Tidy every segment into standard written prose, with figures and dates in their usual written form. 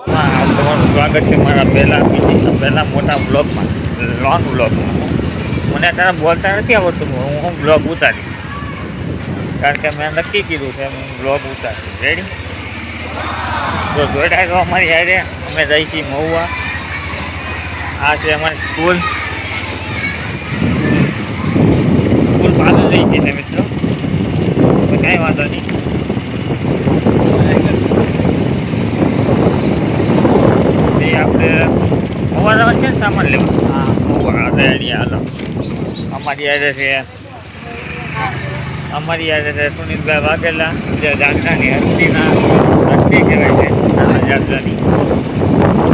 તમારું સ્વાગત છે મારા પહેલા મોટા બ્લોગમાં, લોંગ બ્લોગમાં. મને અત્યારે બોલતા નથી આવડતું, હું બ્લોગ ઉતારીશ, કારણ કે મેં નક્કી કીધું છે હું બ્લોગ ઉતારીશ. રેડી? તો જોડાય તો અમારી યારે અમે જઈ છીએ મહુવા. આ છે અમારી સ્કૂલ પાછળ જઈ ગઈ છે મિત્રો, તો કાંઈ વાંધો નહીં. આપણે મહુવા છે ને સામાન લેવું. હા, મહુવા રેડી. હાલો, અમારી યારે છે સુનિલભાઈ વાઘેલા, જે જાગરાની હસ્તી કહેવાય છે, જાગરાની.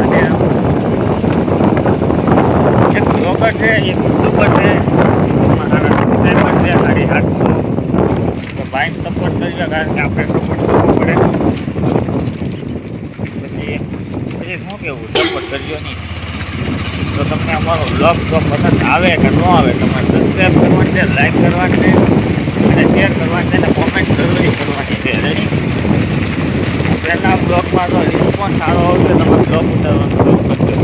અને એક બ્લોગર છે, એક યુટ્યુબર છે, મારા સબસ્ક્રાઈબર છે 850. તો ભાઈને સપોર્ટ કરજો, કારણ કે આપણે સપોર્ટ કરવો પડે. પછી શું કેવું, સપોર્ટ કરજો નહીં તો તમને અમારો બ્લોગ જો પસંદ આવે કે ન આવે, તમારે સબસ્ક્રાઈબ કરવાની છે, લાઈક કરવાની છે, અને શેર કરવાની છે, અને કોમેન્ટ જરૂરી કરવાની છે. રેડી? પહેલાં બ્લોગમાં તો રિસ્પોન્સ સારો આવશે, તમારે બ્લોગ ઉતારવાનું શરૂ કરજો.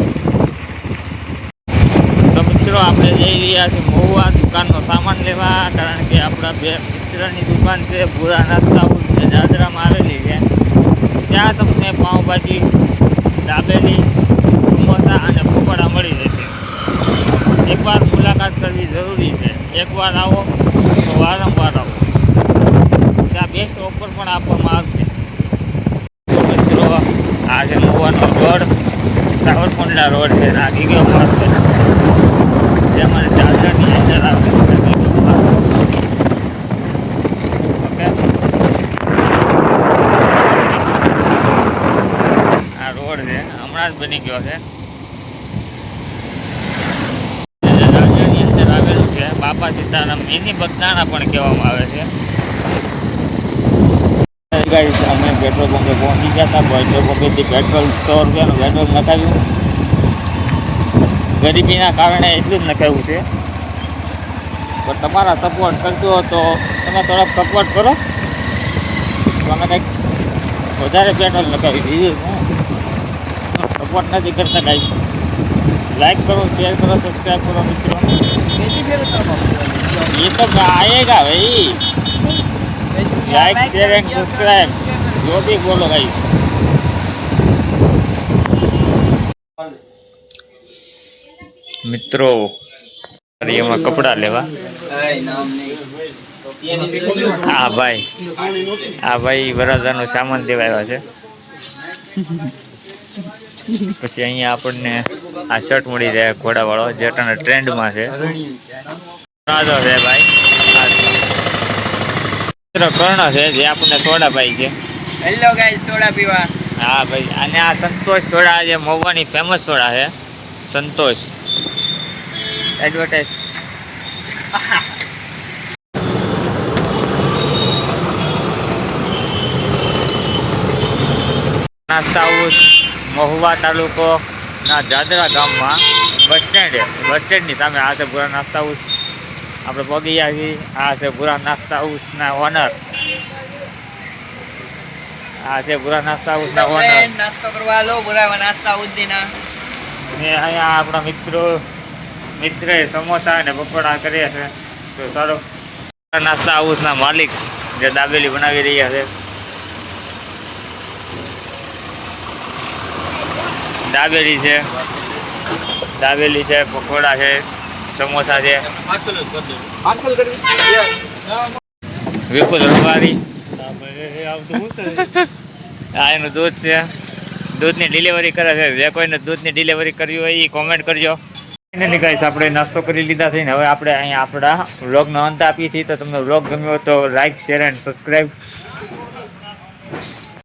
તો મિત્રો, આપણે જઈ રહ્યા છીએ મહુવા દુકાનનો સામાન લેવા, કારણ કે આપણા બે મિત્રની દુકાન છે ભૂરા નાસ્તા હાઉસ, જે દાદરામાં આવેલી છે. ત્યાં તમને પાઉંભાજી, દાબેલી, સમોસા અને પકોડા મળી જશે. એકવાર મુલાકાત કરવી જરૂરી છે. એકવાર આવો તો વારંવાર આવો. ત્યાં બેસ્ટ ઓફર પણ આપવામાં આવશે. તો મિત્રો, આ છે મહુવાનો રોડ, સાવરકુંડલા રોડ છે. આ ગીગો માર્ગ છે, જેમાં દાદરાની અંદર આવે છે. ઓકે, આ રોડ છે, હમણાં જ બની ગયો છે. દાદરાની અંદર આવેલું છે બાપા સીતારામ મિની બગદાણા પણ કહેવામાં આવે છે. અમે પેટ્રોલ પંપે પહોંચી ગયા હતા. પેટ્રોલ પંપેથી પેટ્રોલ 100 રૂપિયાનું પેટ્રોલ નખાવ્યું. ગરીબીના કારણે એટલું જ નખાવ્યું છે. પણ તમારા સપોર્ટ કરશો તો તમે થોડોક સપોર્ટ કરો તો અમે કંઈક વધારે પેટ્રોલ નખાવી દીધું. સપોર્ટ નથી કરતા ગાઈસ. લાઈક કરો, શેર કરો, સબસ્ક્રાઈબ કરો મિત્રો. ये तो आएगा भाई, लाइक शेयर एंड सब्सक्राइब, जो भी बोलो भाई. મિત્રો, એમાં કપડા લેવા. હા ભાઈ વરાજાનો સામાન લેવા આવ્યા છે. પછી અહીંયા આપણને આ શર્ટ મળી જાય ઘોડાવાળો, જે અત્યારે ટ્રેન્ડમાં છે. રાજો છે ભાઈ, કર્ણ છે, જે આપણને સોડા પાઈ છે. હેલો ગાઈસ, સોડા પીવા. હા ભાઈ, અને આ સંતોષ સોડા, જે મહુવાની ફેમસ સોડા છે, સંતોષ. એડવર્ટાઈઝ. નાસ્તા હાઉસ મહુવા તાલુકો ના દાદરા ગામમાં બસ સ્ટેન્ડની સામે આ છે ભૂરા નાસ્તા હાઉસ. આપણે પગી આવી. આ છે ભૂરા નાસ્તા હાઉસના ઓનર. આ છે ભૂરા નાસ્તા હાઉસના ઓનર. નાસ્તો કરવા લો ભૂરા નાસ્તા હાઉસના. ને અહીંયા આપણા મિત્રે સમોસા અને પકોડા કર્યા છે. તો સારો. નાસ્તા હાઉસના માલિક, જે દાબેલી બનાવી રહ્યા છે. દાબેલી છે, પકોડા છે, સમોસા છે. વિપુલ રવારી. આ એનું દૂધ છે, દૂધની ડિલિવરી કરે છે. જે કોઈને દૂધની ડિલિવરી કરવી હોય એ કોમેન્ટ કરજો. ગાઈસ, આપણે નાસ્તો કરી લીધા છે ને હવે આપણે અહીંયા આપણા વ્લોગનો અંત આપીએ છીએ. તો તમને વ્લોગ ગમ્યો તો લાઈક, શેર એન્ડ સબસ્ક્રાઈબ.